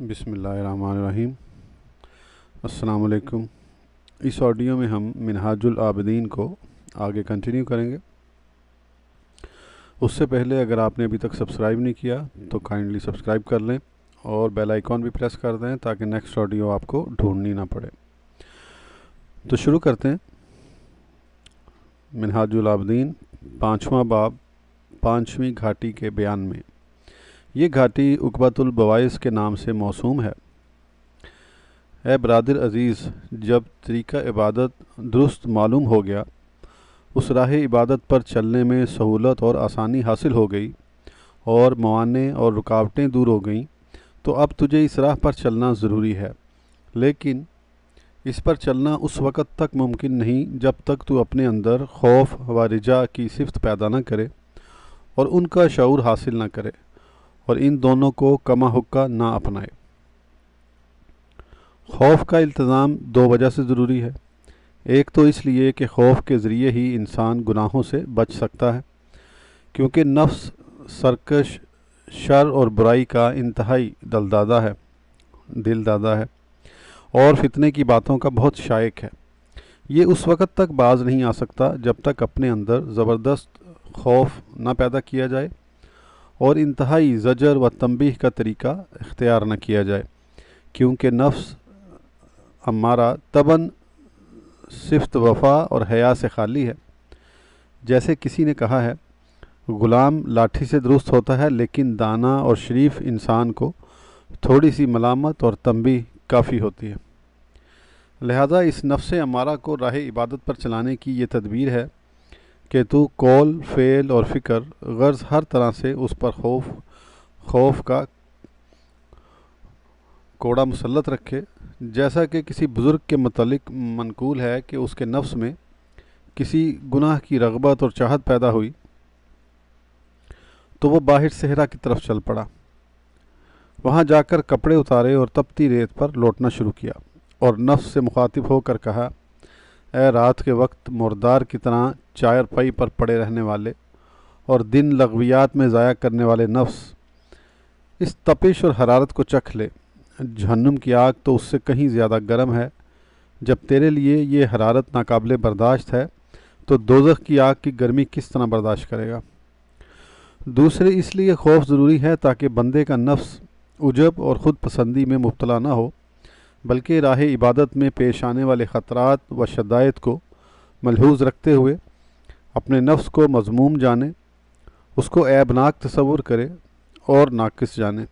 بسم اللہ الرحمن الرحیم۔ السلام علیکم۔ اس آڈیو میں ہم منہاج العابدین کو آگے کنٹینیو کریں گے۔ اس سے پہلے اگر آپ نے ابھی تک سبسکرائب نہیں کیا تو کائنڈلی سبسکرائب کر لیں اور بیل آئیکن بھی پریس کر دیں تاکہ نیکسٹ آڈیو آپ کو ڈھونڈنی نہ پڑے۔ تو شروع کرتے ہیں۔ منہاج العابدین 5واں باب 5ویں گھاٹی کے بیان میں۔ یہ گھاٹی عقبۃ البواعث کے نام سے موسوم ہے۔ اے برادر عزیز، جب طریقہ عبادت درست معلوم ہو گیا، اس راہ عبادت پر چلنے میں سہولت اور آسانی حاصل ہو گئی اور موانع اور رکاوٹیں دور ہو گئیں، تو اب تجھے اس راہ پر چلنا ضروری ہے، لیکن اس پر چلنا اس وقت تک ممکن نہیں جب تک تو اپنے اندر خوف و رجا کی صفت پیدا نہ کرے اور ان کا شعور حاصل نہ کرے اور ان دونوں کو کما حقہ نہ اپنائے۔ خوف کا التزام دو وجہ سے ضروری ہے۔ ایک تو اس لیے کہ خوف کے ذریعے ہی انسان گناہوں سے بچ سکتا ہے، کیونکہ نفس سرکش، شر اور برائی کا انتہائی دل دادا ہے اور فتنے کی باتوں کا بہت شائق ہے۔ یہ اس وقت تک باز نہیں آ سکتا جب تک اپنے اندر زبردست خوف نہ پیدا کیا جائے اور انتہائی زجر و تنبیہ کا طریقہ اختیار نہ کیا جائے، کیونکہ نفس امارہ طبعاً صفت وفا اور حیا سے خالی ہے۔ جیسے کسی نے کہا ہے، غلام لاٹھی سے درست ہوتا ہے، لیکن دانا اور شریف انسان کو تھوڑی سی ملامت اور تنبیہ کافی ہوتی ہے۔ لہذا اس نفس امارہ کو راہ عبادت پر چلانے کی یہ تدبیر ہے کہ تو قول، فعل اور فکر غرض ہر طرح سے اس پر خوف کا کوڑا مسلط رکھے، جیسا کہ کسی بزرگ کے متعلق منقول ہے کہ اس کے نفس میں کسی گناہ کی رغبت اور چاہت پیدا ہوئی تو وہ باہر صحرا کی طرف چل پڑا، وہاں جا کر کپڑے اتارے اور تپتی ریت پر لوٹنا شروع کیا اور نفس سے مخاطب ہو کر کہا، اے رات کے وقت مردار کی طرح چارپائی پر پڑے رہنے والے اور دن لغویات میں ضائع کرنے والے نفس، اس تپش اور حرارت کو چکھ لے۔ جہنم کی آگ تو اس سے کہیں زیادہ گرم ہے۔ جب تیرے لیے یہ حرارت ناقابل برداشت ہے تو دوزخ کی آگ کی گرمی کس طرح برداشت کرے گا؟ دوسرے اس لیے خوف ضروری ہے تاکہ بندے کا نفس عجب اور خود پسندی میں مبتلا نہ ہو، بلکہ راہ عبادت میں پیش آنے والے خطرات و شدائد کو ملحوظ رکھتے ہوئے اپنے نفس کو مذموم جانے، اس کو عیبناک تصور کرے اور ناقص جانے،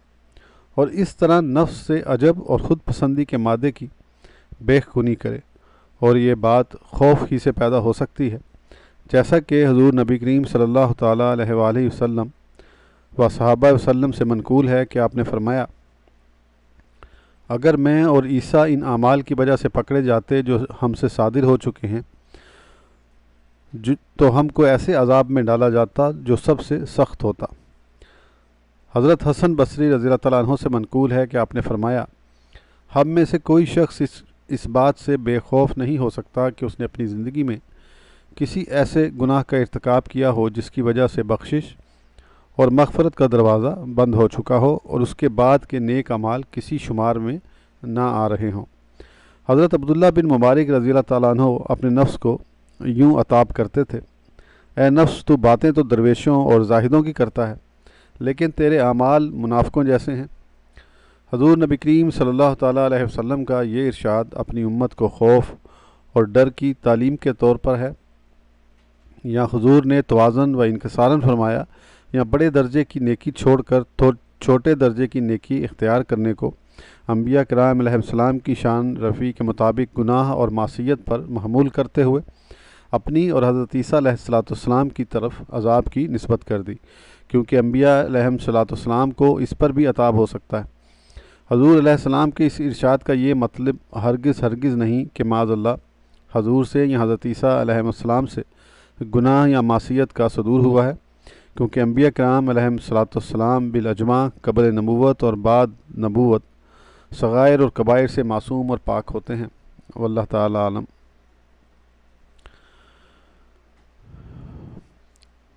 اور اس طرح نفس سے عجب اور خود پسندی کے مادے کی بیخ کنی کرے۔ اور یہ بات خوف ہی سے پیدا ہو سکتی ہے، جیسا کہ حضور نبی کریم صلی اللہ تعالیٰ علیہ وآلہ وسلم و صحابہ وسلم سے منقول ہے کہ آپ نے فرمایا، اگر میں اور عیسیٰ ان اعمال کی وجہ سے پکڑے جاتے جو ہم سے صادر ہو چکے ہیں، تو ہم کو ایسے عذاب میں ڈالا جاتا جو سب سے سخت ہوتا۔ حضرت حسن بصری رضی اللہ تعالیٰ عنہ سے منقول ہے کہ آپ نے فرمایا، ہم میں سے کوئی شخص اس بات سے بے خوف نہیں ہو سکتا کہ اس نے اپنی زندگی میں کسی ایسے گناہ کا ارتکاب کیا ہو جس کی وجہ سے بخشش اور مغفرت کا دروازہ بند ہو چکا ہو اور اس کے بعد کے نیک اعمال کسی شمار میں نہ آ رہے ہوں۔ حضرت عبداللہ بن مبارک رضی اللہ تعالیٰ عنہ اپنے نفس کو یوں عتاب کرتے تھے، اے نفس، تو باتیں تو درویشوں اور زاہدوں کی کرتا ہے، لیکن تیرے اعمال منافقوں جیسے ہیں۔ حضور نبی کریم صلی اللہ تعالیٰ علیہ وسلم کا یہ ارشاد اپنی امت کو خوف اور ڈر کی تعلیم کے طور پر ہے، یا حضور نے توازن و انکسارن فرمایا، یا بڑے درجے کی نیکی چھوڑ کر چھوٹے درجے کی نیکی اختیار کرنے کو انبیاء کرام علیہ السلام کی شان رفیع کے مطابق گناہ اور معصیت پر محمول کرتے ہوئے اپنی اور حضرت عیسیٰ علیہ السلام کی طرف عذاب کی نسبت کر دی، کیونکہ انبیاء علیہ السلام کو اس پر بھی عتاب ہو سکتا ہے۔ حضور علیہ السلام کے اس ارشاد کا یہ مطلب ہرگز نہیں کہ معاذ اللہ حضور سے یا حضرت عیسیٰ علیہ السلام سے گناہ یا معصیت کا صدور ہوا ہے، کیونکہ انبیاء کرام علیہ السلام بالاجماع قبل نبوت اور بعد نبوت صغائر اور کبائر سے معصوم اور پاک ہوتے ہیں، واللہ تعالی عالم۔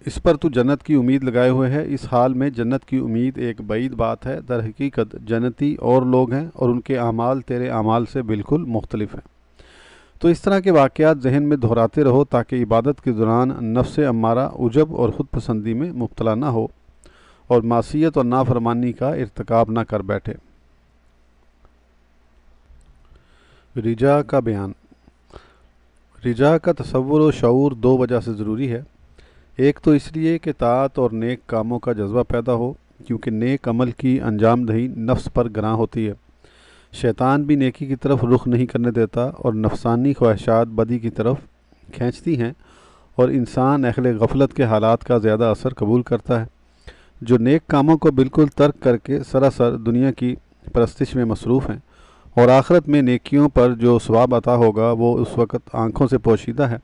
اس پر تو جنت کی امید لگائے ہوئے ہے۔ اس حال میں جنت کی امید ایک بعید بات ہے۔ در حقیقت جنتی اور لوگ ہیں اور ان کے اعمال تیرے اعمال سے بالکل مختلف ہیں۔ تو اس طرح کے واقعات ذہن میں دہراتے رہو تاکہ عبادت کے دوران نفس امارہ عجب اور خود پسندی میں مبتلا نہ ہو اور معصیت اور نافرمانی کا ارتکاب نہ کر بیٹھے۔ رجا کا بیان۔ رجا کا تصور و شعور دو وجہ سے ضروری ہے۔ ایک تو اس لیے کہ طاعت اور نیک کاموں کا جذبہ پیدا ہو، کیونکہ نیک عمل کی انجام دہی نفس پر گراں ہوتی ہے۔ شیطان بھی نیکی کی طرف رخ نہیں کرنے دیتا اور نفسانی خواہشات بدی کی طرف کھینچتی ہیں اور انسان اہل غفلت کے حالات کا زیادہ اثر قبول کرتا ہے۔ جو نیک کاموں کو بالکل ترک کر کے سراسر دنیا کی پرستش میں مصروف ہیں اور آخرت میں نیکیوں پر جو ثواب عطا ہوگا وہ اس وقت آنکھوں سے پوشیدہ ہے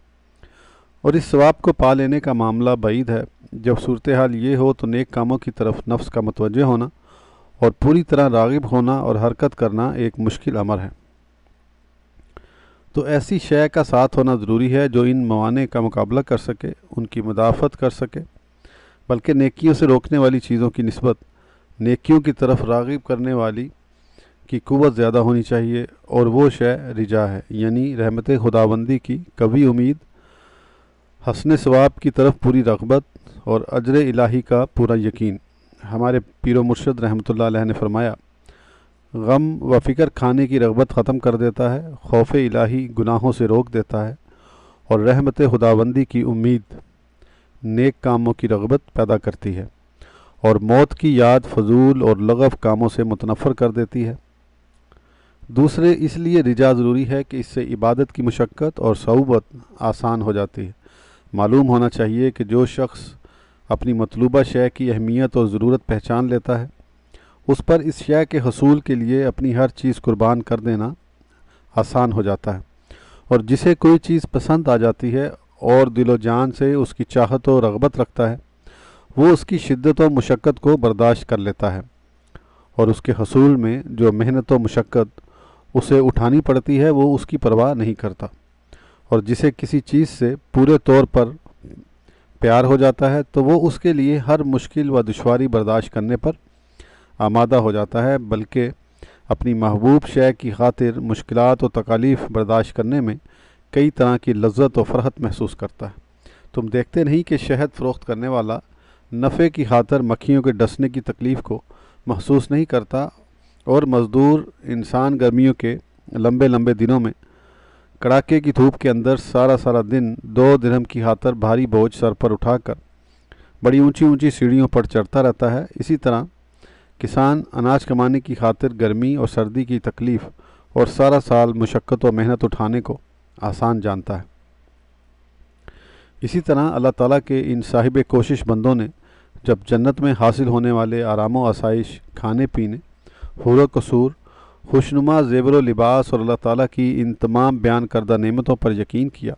اور اس ثواب کو پا لینے کا معاملہ بعید ہے۔ جب صورتحال یہ ہو تو نیک کاموں کی طرف نفس کا متوجہ ہونا اور پوری طرح راغب ہونا اور حرکت کرنا ایک مشکل امر ہے۔ تو ایسی شے کا ساتھ ہونا ضروری ہے جو ان موانع کا مقابلہ کر سکے، ان کی مدافعت کر سکے، بلکہ نیکیوں سے روکنے والی چیزوں کی نسبت نیکیوں کی طرف راغب کرنے والی کی قوت زیادہ ہونی چاہیے، اور وہ شے رجا ہے، یعنی رحمت خداوندی کی قوی امید، حسن ثواب کی طرف پوری رغبت اور اجر الہی کا پورا یقین۔ ہمارے پیر و مرشد رحمۃ اللہ علیہ نے فرمایا، غم و فکر کھانے کی رغبت ختم کر دیتا ہے، خوف الہی گناہوں سے روک دیتا ہے، اور رحمت خداوندی کی امید نیک کاموں کی رغبت پیدا کرتی ہے، اور موت کی یاد فضول اور لغو کاموں سے متنفر کر دیتی ہے۔ دوسرے اس لیے رجا ضروری ہے کہ اس سے عبادت کی مشقت اور صعوبت آسان ہو جاتی ہے۔ معلوم ہونا چاہیے کہ جو شخص اپنی مطلوبہ شے کی اہمیت اور ضرورت پہچان لیتا ہے، اس پر اس شے کے حصول کے لیے اپنی ہر چیز قربان کر دینا آسان ہو جاتا ہے، اور جسے کوئی چیز پسند آ جاتی ہے اور دل و جان سے اس کی چاہت و رغبت رکھتا ہے، وہ اس کی شدت و مشقت کو برداشت کر لیتا ہے، اور اس کے حصول میں جو محنت و مشقت اسے اٹھانی پڑتی ہے وہ اس کی پرواہ نہیں کرتا، اور جسے کسی چیز سے پورے طور پر پیار ہو جاتا ہے تو وہ اس کے لیے ہر مشکل و دشواری برداشت کرنے پر آمادہ ہو جاتا ہے، بلکہ اپنی محبوب شے کی خاطر مشکلات و تکالیف برداشت کرنے میں کئی طرح کی لذت و فرحت محسوس کرتا ہے۔ تم دیکھتے نہیں کہ شہد فروخت کرنے والا نفع کی خاطر مکھیوں کے ڈسنے کی تکلیف کو محسوس نہیں کرتا، اور مزدور انسان گرمیوں کے لمبے لمبے دنوں میں کڑاکے کی دھوپ کے اندر سارا دن 2 درہم کی خاطر بھاری بوجھ سر پر اٹھا کر بڑی اونچی اونچی سیڑھیوں پر چڑھتا رہتا ہے، اسی طرح کسان اناج کمانے کی خاطر گرمی اور سردی کی تکلیف اور سارا سال مشقت و محنت اٹھانے کو آسان جانتا ہے۔ اسی طرح اللہ تعالیٰ کے ان صاحب کوشش بندوں نے جب جنت میں حاصل ہونے والے آرام و آسائش، کھانے پینے، حور و قصور، خوشنما زیور و لباس اور اللہ تعالیٰ کی ان تمام بیان کردہ نعمتوں پر یقین کیا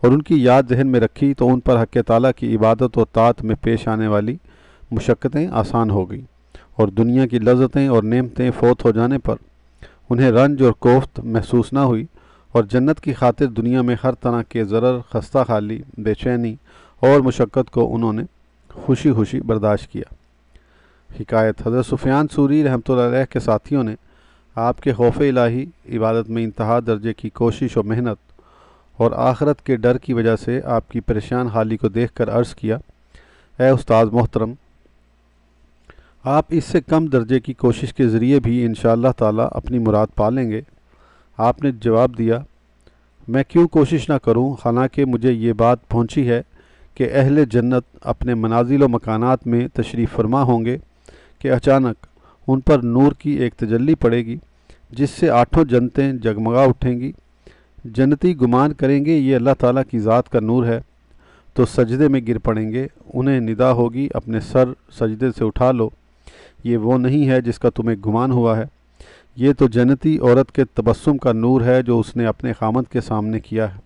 اور ان کی یاد ذہن میں رکھی تو ان پر حق تعالیٰ کی عبادت و طاعت میں پیش آنے والی مشقتیں آسان ہو گئیں، اور دنیا کی لذتیں اور نعمتیں فوت ہو جانے پر انہیں رنج اور کوفت محسوس نہ ہوئی، اور جنت کی خاطر دنیا میں ہر طرح کے ضرر، خستہ حالی، بے چینی اور مشقت کو انہوں نے خوشی خوشی برداشت کیا۔ حکایت: حضرت سفیان ثوری رحمۃ اللہ علیہ کے ساتھیوں نے آپ کے خوف الہی، عبادت میں انتہا درجے کی کوشش و محنت اور آخرت کے ڈر کی وجہ سے آپ کی پریشان حالی کو دیکھ کر عرض کیا، اے استاد محترم، آپ اس سے کم درجے کی کوشش کے ذریعے بھی انشاءاللہ تعالی اپنی مراد پا لیں گے۔ آپ نے جواب دیا، میں کیوں کوشش نہ کروں، حالانکہ مجھے یہ بات پہنچی ہے کہ اہل جنت اپنے منازل و مکانات میں تشریف فرما ہوں گے کہ اچانک ان پر نور کی ایک تجلی پڑے گی جس سے 8 جنتیں جگمگا اٹھیں گی۔ جنتی گمان کریں گے یہ اللہ تعالیٰ کی ذات کا نور ہے، تو سجدے میں گر پڑیں گے۔ انہیں ندا ہوگی، اپنے سر سجدے سے اٹھا لو، یہ وہ نہیں ہے جس کا تمہیں گمان ہوا ہے، یہ تو جنتی عورت کے تبسم کا نور ہے جو اس نے اپنے خامد کے سامنے کیا ہے۔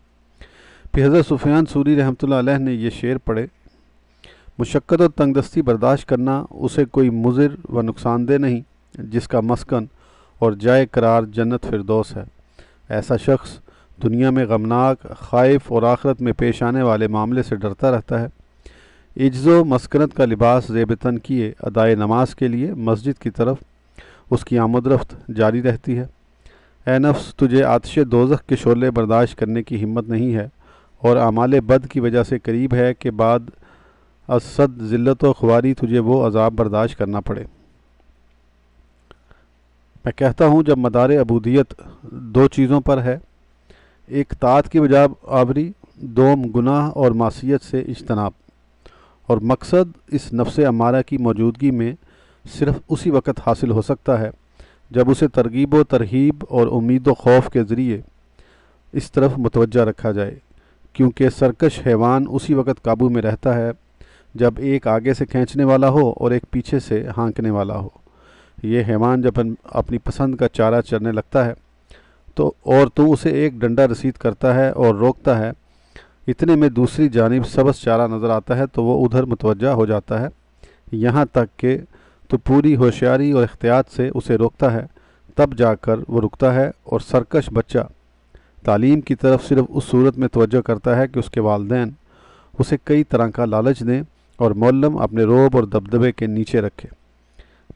پھر حضرت سفیان ثوری رحمۃ اللہ علیہ نے یہ شعر پڑھے، مشقت و تنگ دستی برداشت کرنا اسے کوئی مضر و نقصان دہ نہیں جس کا مسکن اور جائے قرار جنت فردوس ہے۔ ایسا شخص دنیا میں غمناک، خائف اور آخرت میں پیش آنے والے معاملے سے ڈرتا رہتا ہے، عجز و مسکنت کا لباس زیب تن کیے ادائے نماز کے لیے مسجد کی طرف اس کی آمد رفت جاری رہتی ہے۔ اے نفس، تجھے آتش دوزخ کے شعلے برداشت کرنے کی ہمت نہیں ہے اور اعمال بد کی وجہ سے قریب ہے کہ بعد از صد ذلت و خواری تجھے وہ عذاب برداشت کرنا پڑے۔ میں کہتا ہوں جب مدار عبودیت دو چیزوں پر ہے، ایک طاعت کی بجا آوری، دوم گناہ اور معصیت سے اجتناب، اور مقصد اس نفس امارہ کی موجودگی میں صرف اسی وقت حاصل ہو سکتا ہے جب اسے ترغیب و ترہیب اور امید و خوف کے ذریعے اس طرف متوجہ رکھا جائے، کیونکہ سرکش حیوان اسی وقت قابو میں رہتا ہے جب ایک آگے سے کھینچنے والا ہو اور ایک پیچھے سے ہانکنے والا ہو۔ یہ حیوان جب اپنی پسند کا چارہ چرنے لگتا ہے تو اسے ایک ڈنڈا رسید کرتا ہے اور روکتا ہے، اتنے میں دوسری جانب سبز چارہ نظر آتا ہے تو وہ ادھر متوجہ ہو جاتا ہے، یہاں تک کہ تو پوری ہوشیاری اور احتیاط سے اسے روکتا ہے، تب جا کر وہ رکتا ہے۔ اور سرکش بچہ تعلیم کی طرف صرف اس صورت میں توجہ کرتا ہے کہ اس کے والدین اسے کئی طرح کا لالچ دیں اور معلم اپنے روب اور دبدبے کے نیچے رکھے۔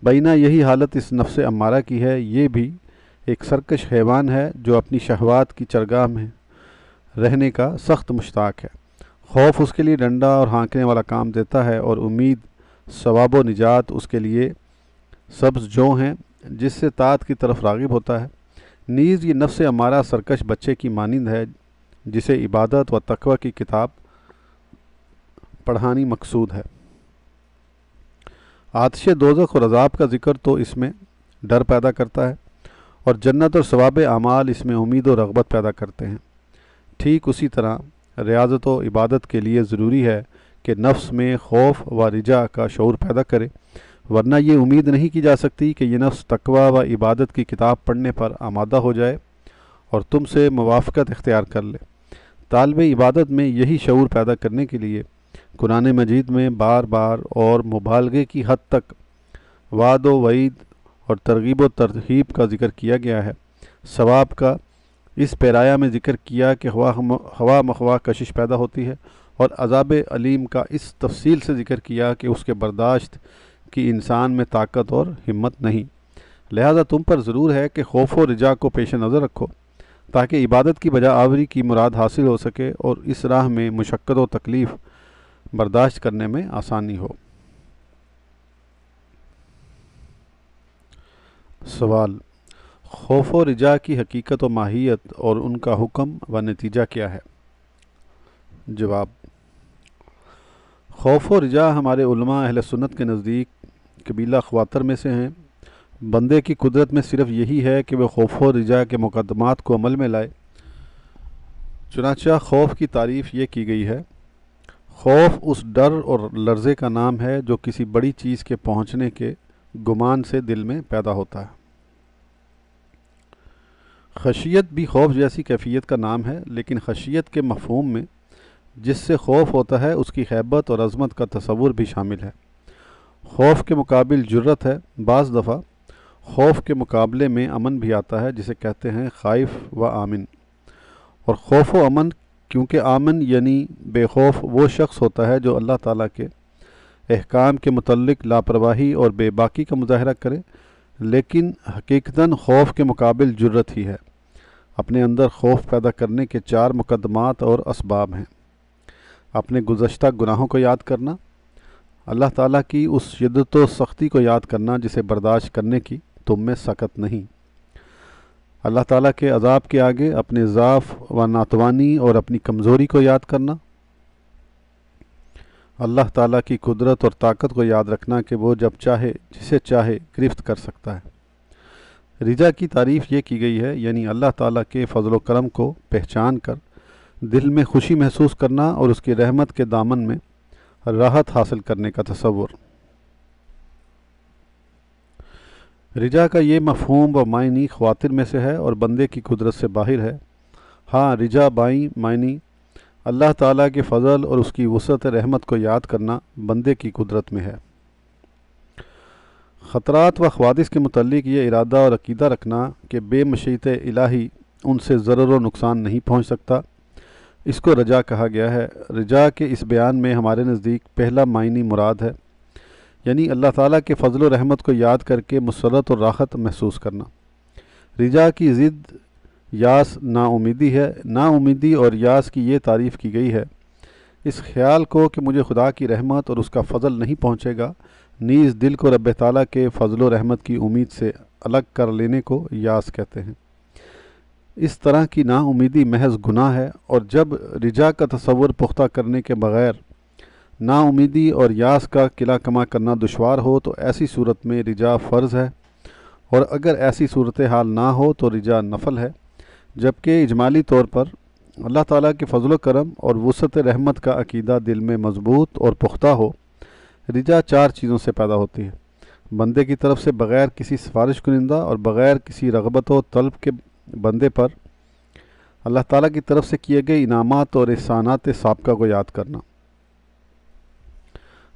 بینہ یہی حالت اس نفس امارہ کی ہے، یہ بھی ایک سرکش حیوان ہے جو اپنی شہوات کی چرگاہ میں رہنے کا سخت مشتاق ہے۔ خوف اس کے لیے ڈنڈا اور ہانکنے والا کام دیتا ہے، اور امید، ثواب و نجات اس کے لیے سبز جو ہیں جس سے طاعت کی طرف راغب ہوتا ہے۔ نیز یہ نفس امارہ سرکش بچے کی مانند ہے جسے عبادت و تقوی کی کتاب پڑھانی مقصود ہے۔ آتش دوزخ اور عذاب کا ذکر تو اس میں ڈر پیدا کرتا ہے، اور جنت اور ثواب اعمال اس میں امید و رغبت پیدا کرتے ہیں۔ ٹھیک اسی طرح ریاضت و عبادت کے لیے ضروری ہے کہ نفس میں خوف و رجا کا شعور پیدا کرے، ورنہ یہ امید نہیں کی جا سکتی کہ یہ نفس تقوی و عبادت کی کتاب پڑھنے پر آمادہ ہو جائے اور تم سے موافقت اختیار کر لے۔ طالب عبادت میں یہی شعور پیدا کرنے کے لیے قرآن مجید میں بار بار اور مبالغے کی حد تک وعد و وعید اور ترغیب و ترہیب کا ذکر کیا گیا ہے۔ ثواب کا اس پیرایا میں ذکر کیا کہ ہوا مخواہ کشش پیدا ہوتی ہے، اور عذاب علیم کا اس تفصیل سے ذکر کیا کہ اس کے برداشت کی انسان میں طاقت اور ہمت نہیں۔ لہذا تم پر ضرور ہے کہ خوف و رجا کو پیش نظر رکھو تاکہ عبادت کی بجا آوری کی مراد حاصل ہو سکے اور اس راہ میں مشقت و تکلیف برداشت کرنے میں آسانی ہو۔ سوال: خوف و رجا کی حقیقت و ماہیت اور ان کا حکم و نتیجہ کیا ہے؟ جواب: خوف و رجا ہمارے علماء اہل سنت کے نزدیک قبیلہ خواتر میں سے ہیں۔ بندے کی قدرت میں صرف یہی ہے کہ وہ خوف و رجا کے مقدمات کو عمل میں لائے۔ چنانچہ خوف کی تعریف یہ کی گئی ہے: خوف اس ڈر اور لرزے کا نام ہے جو کسی بڑی چیز کے پہنچنے کے گمان سے دل میں پیدا ہوتا ہے۔ خشیت بھی خوف جیسی کیفیت کا نام ہے، لیکن خشیت کے مفہوم میں جس سے خوف ہوتا ہے اس کی ہیبت اور عظمت کا تصور بھی شامل ہے۔ خوف کے مقابل جرت ہے۔ بعض دفعہ خوف کے مقابلے میں امن بھی آتا ہے، جسے کہتے ہیں خائف و آمن۔ اور خوف و امن، کیونکہ آمن یعنی بے خوف وہ شخص ہوتا ہے جو اللہ تعالیٰ کے احکام کے متعلق لاپرواہی اور بے باکی کا مظاہرہ کرے، لیکن حقیقتاً خوف کے مقابل جرت ہی ہے۔ اپنے اندر خوف پیدا کرنے کے 4 مقدمات اور اسباب ہیں: اپنے گزشتہ گناہوں کو یاد کرنا، اللہ تعالیٰ کی اس شدت و سختی کو یاد کرنا جسے برداشت کرنے کی تم میں سکت نہیں، اللہ تعالیٰ کے عذاب کے آگے اپنے ضعف و ناتوانی اور اپنی کمزوری کو یاد کرنا، اللہ تعالیٰ کی قدرت اور طاقت کو یاد رکھنا کہ وہ جب چاہے جسے چاہے گرفت کر سکتا ہے۔ رجا کی تعریف یہ کی گئی ہے، یعنی اللہ تعالیٰ کے فضل و کرم کو پہچان کر دل میں خوشی محسوس کرنا اور اس کی رحمت کے دامن میں راحت حاصل کرنے کا تصور۔ رجا کا یہ مفہوم و معنی خواطر میں سے ہے اور بندے کی قدرت سے باہر ہے۔ ہاں، رجا بائیں معنی اللہ تعالیٰ کے فضل اور اس کی وسعت رحمت کو یاد کرنا بندے کی قدرت میں ہے۔ خطرات و حوادث کے متعلق یہ ارادہ اور عقیدہ رکھنا کہ بے مشیت الہی ان سے ضرر و نقصان نہیں پہنچ سکتا، اس کو رجا کہا گیا ہے۔ رجا کے اس بیان میں ہمارے نزدیک پہلا معنی مراد ہے، یعنی اللہ تعالیٰ کے فضل و رحمت کو یاد کر کے مسرت اور راحت محسوس کرنا۔ رجا کی ضد یاس نا امیدی ہے۔ نا امیدی اور یاس کی یہ تعریف کی گئی ہے، اس خیال کو کہ مجھے خدا کی رحمت اور اس کا فضل نہیں پہنچے گا، نیز دل کو رب تعالیٰ کے فضل و رحمت کی امید سے الگ کر لینے کو یاس کہتے ہیں۔ اس طرح کی نا امیدی محض گناہ ہے، اور جب رجا کا تصور پختہ کرنے کے بغیر نا امیدی اور یاس کا قلع کما کرنا دشوار ہو تو ایسی صورت میں رجا فرض ہے، اور اگر ایسی صورتحال نہ ہو تو رجا نفل ہے، جبکہ اجمالی طور پر اللہ تعالیٰ کے فضل و کرم اور وسعت رحمت کا عقیدہ دل میں مضبوط اور پختہ ہو۔ رجا چار چیزوں سے پیدا ہوتی ہے: بندے کی طرف سے بغیر کسی سفارش کنندہ اور بغیر کسی رغبت و طلب کے بندے پر اللہ تعالیٰ کی طرف سے کیے گئے انعامات اور احسانات سابقہ کو یاد کرنا۔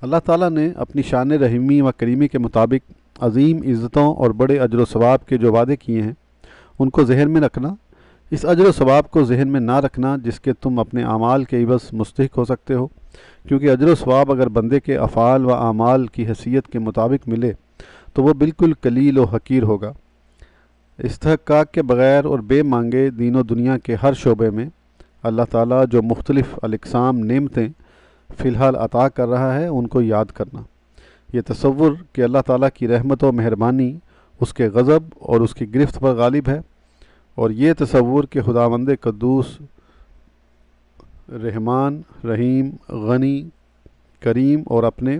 اللہ تعالیٰ نے اپنی شان رحیمی و کریمی کے مطابق عظیم عزتوں اور بڑے اجر و ثواب کے جو وعدے کیے ہیں ان کو ذہن میں رکھنا، اس اجر و ثواب کو ذہن میں نہ رکھنا جس کے تم اپنے اعمال کے عوض مستحق ہو سکتے ہو، کیونکہ اجر و ثواب اگر بندے کے افعال و اعمال کی حیثیت کے مطابق ملے تو وہ بالکل قلیل و حقیر ہوگا۔ استحقاق کے بغیر اور بے مانگے دین و دنیا کے ہر شعبے میں اللہ تعالیٰ جو مختلف الاقسام نعمتیں فی الحال عطا کر رہا ہے ان کو یاد کرنا۔ یہ تصور کہ اللہ تعالیٰ کی رحمت و مہربانی اس کے غضب اور اس کی گرفت پر غالب ہے، اور یہ تصور کہ خداوند قدوس رحمان، رحیم، غنی، کریم اور اپنے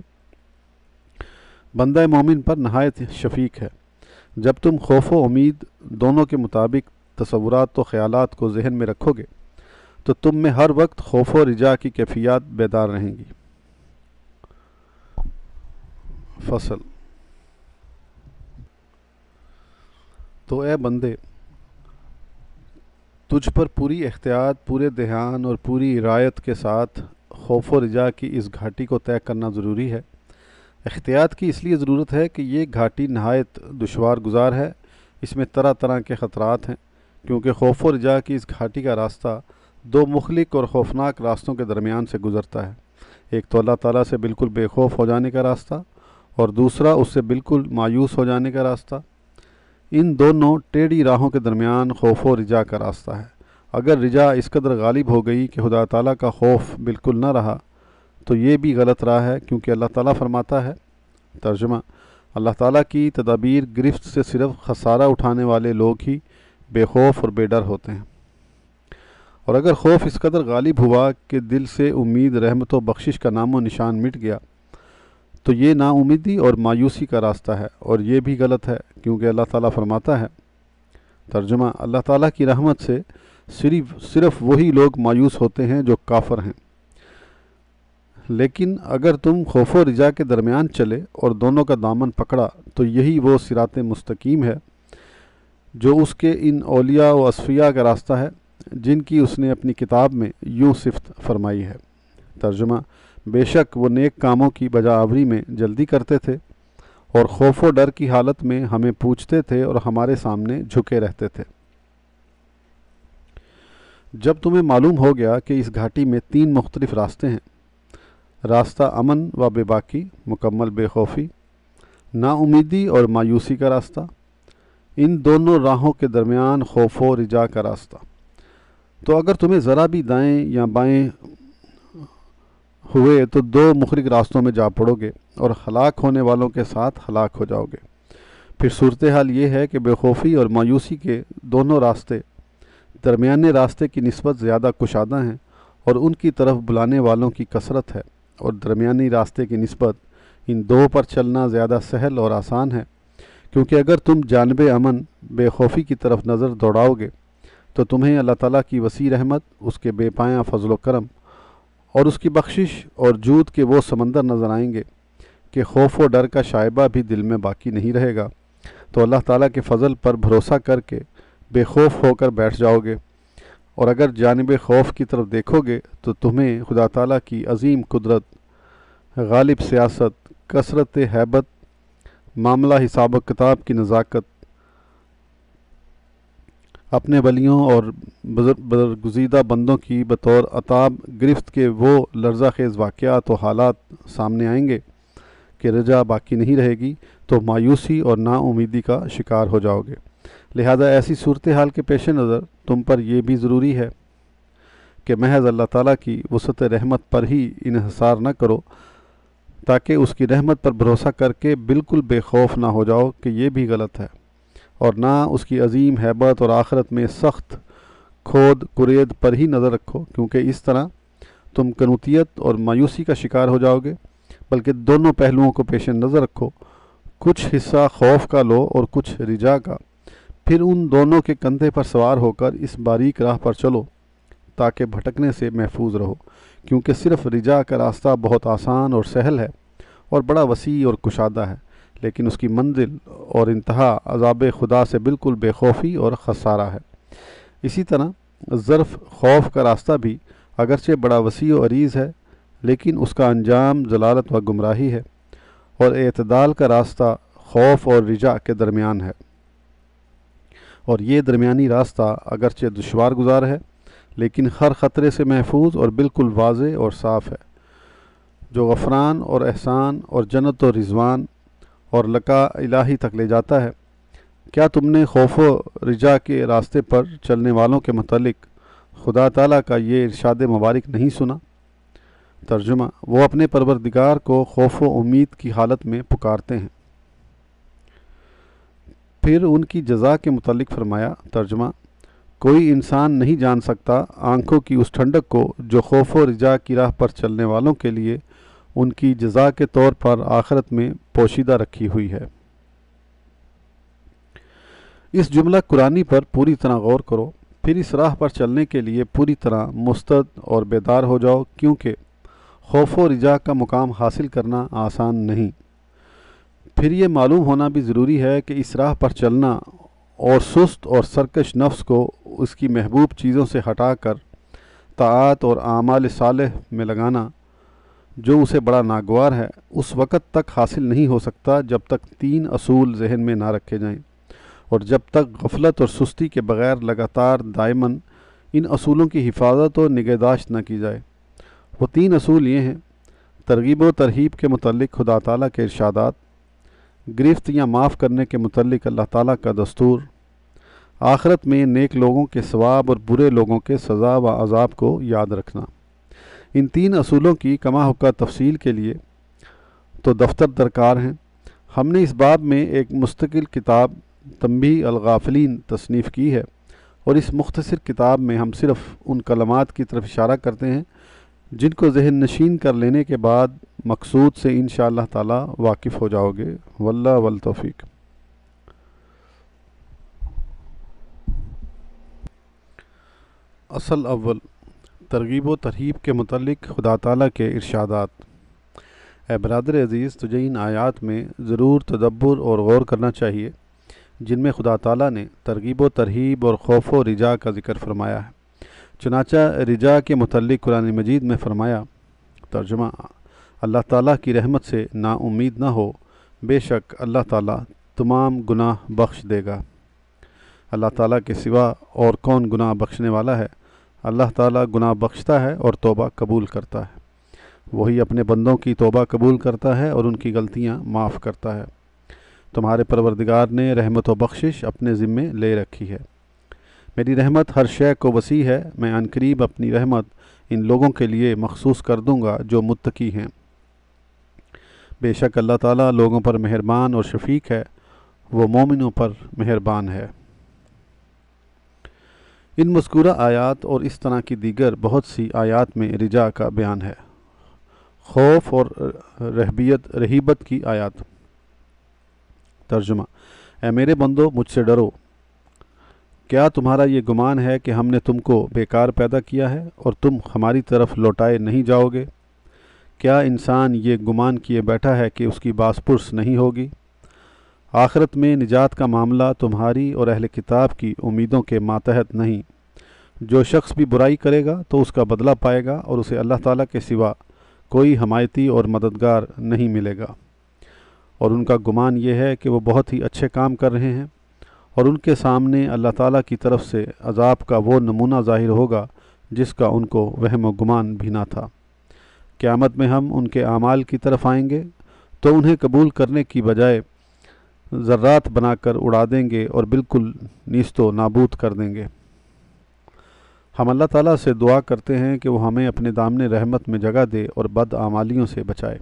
بندہ مومن پر نہایت شفیق ہے۔ جب تم خوف و امید دونوں کے مطابق تصورات و خیالات کو ذہن میں رکھو گے تو تم میں ہر وقت خوف و رجا کی کیفیات بیدار رہیں گی۔ فصل: تو اے بندے، تجھ پر پوری احتیاط، پورے دھیان اور پوری رعایت کے ساتھ خوف و رجا کی اس گھاٹی کو طے کرنا ضروری ہے۔ احتیاط کی اس لیے ضرورت ہے کہ یہ گھاٹی نہایت دشوار گزار ہے، اس میں طرح طرح کے خطرات ہیں، کیونکہ خوف و رجا کی اس گھاٹی کا راستہ دو مخلق اور خوفناک راستوں کے درمیان سے گزرتا ہے، ایک تو اللہ تعالیٰ سے بالکل بے خوف ہو جانے کا راستہ، اور دوسرا اس سے بالکل مایوس ہو جانے کا راستہ۔ ان دونوں ٹیڑھی راہوں کے درمیان خوف و رجا کا راستہ ہے۔ اگر رجا اس قدر غالب ہو گئی کہ خدا تعالیٰ کا خوف بالکل نہ رہا تو یہ بھی غلط راہ ہے، کیونکہ اللہ تعالیٰ فرماتا ہے، ترجمہ: اللہ تعالیٰ کی تدابیر گرفت سے صرف خسارہ اٹھانے والے لوگ ہی بے خوف اور بے ڈر ہوتے ہیں۔ اور اگر خوف اس قدر غالب ہوا کہ دل سے امید، رحمت و بخشش کا نام و نشان مٹ گیا تو یہ نا امیدی اور مایوسی کا راستہ ہے، اور یہ بھی غلط ہے، کیونکہ اللہ تعالیٰ فرماتا ہے، ترجمہ: اللہ تعالیٰ کی رحمت سے صرف وہی لوگ مایوس ہوتے ہیں جو کافر ہیں۔ لیکن اگر تم خوف و رجا کے درمیان چلے اور دونوں کا دامن پکڑا تو یہی وہ صراط مستقیم ہے جو اس کے ان اولیاء و اصفیاء کا راستہ ہے جن کی اس نے اپنی کتاب میں یوں صفت فرمائی ہے، ترجمہ: بے شک وہ نیک کاموں کی بجا آوری میں جلدی کرتے تھے اور خوف و ڈر کی حالت میں ہمیں پوچھتے تھے اور ہمارے سامنے جھکے رہتے تھے۔ جب تمہیں معلوم ہو گیا کہ اس گھاٹی میں تین مختلف راستے ہیں، راستہ امن و بے باکی، مکمل بے خوفی، نا امیدی اور مایوسی کا راستہ، ان دونوں راہوں کے درمیان خوف و رجا کا راستہ، تو اگر تمہیں ذرا بھی دائیں یا بائیں ہوئے تو دو مخرج راستوں میں جا پڑو گے اور ہلاک ہونے والوں کے ساتھ ہلاک ہو جاؤ گے۔ پھر صورتحال یہ ہے کہ بے خوفی اور مایوسی کے دونوں راستے درمیانے راستے کی نسبت زیادہ کشادہ ہیں اور ان کی طرف بلانے والوں کی کثرت ہے، اور درمیانی راستے کی نسبت ان دو پر چلنا زیادہ سہل اور آسان ہے، کیونکہ اگر تم جانب امن بے خوفی کی طرف نظر دوڑاؤ گے تو تمہیں اللہ تعالیٰ کی وسیع رحمت، اس کے بے پایاں فضل و کرم اور اس کی بخشش اور جود کے وہ سمندر نظر آئیں گے کہ خوف و ڈر کا شائبہ بھی دل میں باقی نہیں رہے گا، تو اللہ تعالیٰ کے فضل پر بھروسہ کر کے بے خوف ہو کر بیٹھ جاؤ گے، اور اگر جانب خوف کی طرف دیکھو گے تو تمہیں خدا تعالیٰ کی عظیم قدرت، غالب سیاست، کثرت ہیبت، معاملہ حساب و کتاب کی نزاکت، اپنے ولیوں اور برگزیدہ بندوں کی بطور عطاب گرفت کے وہ لرزہ خیز واقعات و حالات سامنے آئیں گے کہ رجا باقی نہیں رہے گی، تو مایوسی اور نا امیدی کا شکار ہو جاؤ گے۔ لہذا ایسی صورتحال کے پیش نظر تم پر یہ بھی ضروری ہے کہ محض اللہ تعالیٰ کی وسعت رحمت پر ہی انحصار نہ کرو، تاکہ اس کی رحمت پر بھروسہ کر کے بالکل بے خوف نہ ہو جاؤ کہ یہ بھی غلط ہے، اور نہ اس کی عظیم ہیبت اور آخرت میں سخت کھود کرید پر ہی نظر رکھو، کیونکہ اس طرح تم قنوطیت اور مایوسی کا شکار ہو جاؤ گے، بلکہ دونوں پہلوؤں کو پیش نظر رکھو، کچھ حصہ خوف کا لو اور کچھ رجا کا، پھر ان دونوں کے کندھے پر سوار ہو کر اس باریک راہ پر چلو تاکہ بھٹکنے سے محفوظ رہو، کیونکہ صرف رجا کا راستہ بہت آسان اور سہل ہے اور بڑا وسیع اور کشادہ ہے، لیکن اس کی منزل اور انتہا عذاب خدا سے بالکل بے خوفی اور خسارہ ہے۔ اسی طرح ظرف خوف کا راستہ بھی اگرچہ بڑا وسیع و عریض ہے، لیکن اس کا انجام ضلالت و گمراہی ہے، اور اعتدال کا راستہ خوف اور رجا کے درمیان ہے، اور یہ درمیانی راستہ اگرچہ دشوار گزار ہے لیکن ہر خطرے سے محفوظ اور بالکل واضح اور صاف ہے، جو غفران اور احسان اور جنت و رضوان اور لقاء الہی تک لے جاتا ہے۔ کیا تم نے خوف و رجا کے راستے پر چلنے والوں کے متعلق خدا تعالیٰ کا یہ ارشاد مبارک نہیں سنا؟ ترجمہ: وہ اپنے پروردگار کو خوف و امید کی حالت میں پکارتے ہیں۔ پھر ان کی جزا کے متعلق فرمایا۔ ترجمہ: کوئی انسان نہیں جان سکتا آنکھوں کی اس ٹھنڈک کو جو خوف و رجا کی راہ پر چلنے والوں کے لیے ان کی جزا کے طور پر آخرت میں پوشیدہ رکھی ہوئی ہے۔ اس جملہ قرآنی پر پوری طرح غور کرو، پھر اس راہ پر چلنے کے لیے پوری طرح مستعد اور بیدار ہو جاؤ، کیونکہ خوف و رجا کا مقام حاصل کرنا آسان نہیں۔ پھر یہ معلوم ہونا بھی ضروری ہے کہ اس راہ پر چلنا اور سست اور سرکش نفس کو اس کی محبوب چیزوں سے ہٹا کر طاعات اور اعمال صالح میں لگانا، جو اسے بڑا ناگوار ہے، اس وقت تک حاصل نہیں ہو سکتا جب تک 3 اصول ذہن میں نہ رکھے جائیں، اور جب تک غفلت اور سستی کے بغیر لگاتار دائماً ان اصولوں کی حفاظت اور نگہداشت نہ کی جائے۔ وہ 3 اصول یہ ہیں: ترغیب و ترہیب کے متعلق خدا تعالیٰ کے ارشادات، گرفت یا معاف کرنے کے متعلق اللہ تعالیٰ کا دستور، آخرت میں نیک لوگوں کے ثواب اور برے لوگوں کے سزا و عذاب کو یاد رکھنا۔ ان 3 اصولوں کی کما حقہ تفصیل کے لیے تو دفتر درکار ہیں۔ ہم نے اس باب میں ایک مستقل کتاب تنبیہ الغافلین تصنیف کی ہے، اور اس مختصر کتاب میں ہم صرف ان کلمات کی طرف اشارہ کرتے ہیں جن کو ذہن نشین کر لینے کے بعد مقصود سے انشاءاللہ تعالی واقف ہو جاؤ گے۔ واللہ والتوفیق۔ اصل اول، ترغیب و ترہیب کے متعلق خدا تعالیٰ کے ارشادات۔ اے برادر عزیز، تجھے ان آیات میں ضرور تدبر اور غور کرنا چاہیے جن میں خدا تعالیٰ نے ترغیب و ترہیب اور خوف و رجا کا ذکر فرمایا ہے۔ چنانچہ رجا کے متعلق قرآن مجید میں فرمایا۔ ترجمہ: اللہ تعالیٰ کی رحمت سے نا امید نہ ہو، بے شک اللہ تعالیٰ تمام گناہ بخش دے گا۔ اللہ تعالیٰ کے سوا اور کون گناہ بخشنے والا ہے؟ اللہ تعالیٰ گناہ بخشتا ہے اور توبہ قبول کرتا ہے۔ وہی اپنے بندوں کی توبہ قبول کرتا ہے اور ان کی غلطیاں معاف کرتا ہے۔ تمہارے پروردگار نے رحمت و بخشش اپنے ذمے لے رکھی ہے۔ میری رحمت ہر شے کو وسیع ہے، میں عنقریب اپنی رحمت ان لوگوں کے لیے مخصوص کر دوں گا جو متقی ہیں۔ بے شک اللہ تعالیٰ لوگوں پر مہربان اور شفیق ہے، وہ مومنوں پر مہربان ہے۔ ان مذکورہ آیات اور اس طرح کی دیگر بہت سی آیات میں رجا کا بیان ہے۔ خوف اور رہیبت کی آیات۔ ترجمہ: اے میرے بندو، مجھ سے ڈرو۔ کیا تمہارا یہ گمان ہے کہ ہم نے تم کو بیکار پیدا کیا ہے اور تم ہماری طرف لوٹائے نہیں جاؤ گے؟ کیا انسان یہ گمان کیے بیٹھا ہے کہ اس کی باز پرس نہیں ہوگی؟ آخرت میں نجات کا معاملہ تمہاری اور اہل کتاب کی امیدوں کے ماتحت نہیں۔ جو شخص بھی برائی کرے گا تو اس کا بدلہ پائے گا، اور اسے اللہ تعالیٰ کے سوا کوئی حمایتی اور مددگار نہیں ملے گا۔ اور ان کا گمان یہ ہے کہ وہ بہت ہی اچھے کام کر رہے ہیں، اور ان کے سامنے اللہ تعالیٰ کی طرف سے عذاب کا وہ نمونہ ظاہر ہوگا جس کا ان کو وہم و گمان بھی نہ تھا۔ قیامت میں ہم ان کے اعمال کی طرف آئیں گے تو انہیں قبول کرنے کی بجائے ذرات بنا کر اڑا دیں گے اور بالکل نیست و نابود کر دیں گے۔ ہم اللہ تعالیٰ سے دعا کرتے ہیں کہ وہ ہمیں اپنے دامن رحمت میں جگہ دے اور بد اعمالیوں سے بچائے۔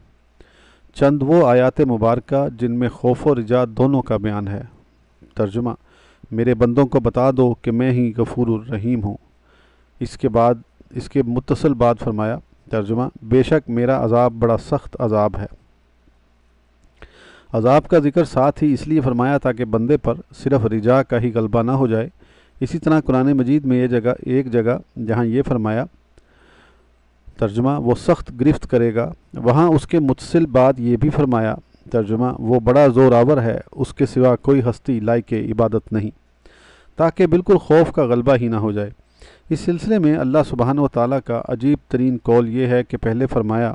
چند وہ آیات مبارکہ جن میں خوف و رجا دونوں کا بیان ہے۔ ترجمہ: میرے بندوں کو بتا دو کہ میں ہی غفور الرحیم ہوں۔ اس کے متصل بعد فرمایا۔ ترجمہ: بے شک میرا عذاب بڑا سخت عذاب ہے۔ عذاب کا ذکر ساتھ ہی اس لیے فرمایا تاکہ بندے پر صرف رجا کا ہی غلبہ نہ ہو جائے۔ اسی طرح قرآن مجید میں ایک جگہ جہاں یہ فرمایا، ترجمہ، وہ سخت گرفت کرے گا، وہاں اس کے متصل بعد یہ بھی فرمایا، ترجمہ، وہ بڑا زور آور ہے، اس کے سوا کوئی ہستی لائق عبادت نہیں، تاکہ بالکل خوف کا غلبہ ہی نہ ہو جائے۔ اس سلسلے میں اللہ سبحانہ و تعالیٰ کا عجیب ترین قول یہ ہے کہ پہلے فرمایا،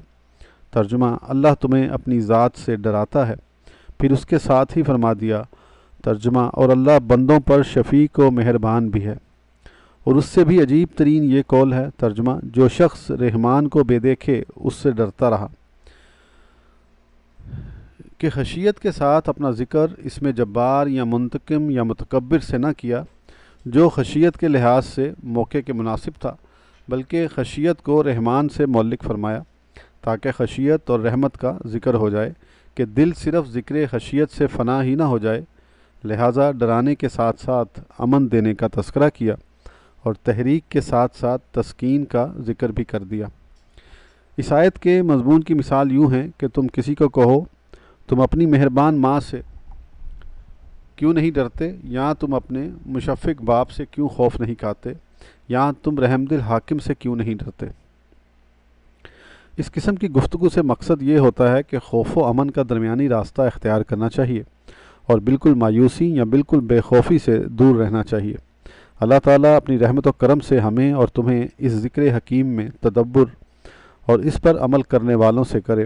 ترجمہ، اللہ تمہیں اپنی ذات سے ڈراتا ہے، پھر اس کے ساتھ ہی فرما دیا، ترجمہ، اور اللہ بندوں پر شفیق و مہربان بھی ہے۔ اور اس سے بھی عجیب ترین یہ قول ہے، ترجمہ، جو شخص رحمان کو بے دیکھے اس سے ڈرتا رہا، کہ خشیت کے ساتھ اپنا ذکر اس میں جبار یا منتقم یا متکبر سے نہ کیا جو خشیت کے لحاظ سے موقع کے مناسب تھا، بلکہ خشیت کو رحمان سے معلق فرمایا تاکہ خشیت اور رحمت کا ذکر ہو جائے کہ دل صرف ذکر خشیت سے فنا ہی نہ ہو جائے، لہٰذا ڈرانے کے ساتھ ساتھ امن دینے کا تذکرہ کیا اور تحریک کے ساتھ ساتھ تسکین کا ذکر بھی کر دیا۔ اس آیت کے مضمون کی مثال یوں ہے کہ تم کسی کو کہو تم اپنی مہربان ماں سے کیوں نہیں ڈرتے، یا تم اپنے مشفق باپ سے کیوں خوف نہیں کھاتے، یا تم رحم دل حاکم سے کیوں نہیں ڈرتے۔ اس قسم کی گفتگو سے مقصد یہ ہوتا ہے کہ خوف و امن کا درمیانی راستہ اختیار کرنا چاہیے اور بالکل مایوسی یا بالکل بے خوفی سے دور رہنا چاہیے۔ اللہ تعالیٰ اپنی رحمت و کرم سے ہمیں اور تمہیں اس ذکر حکیم میں تدبر اور اس پر عمل کرنے والوں سے کرے۔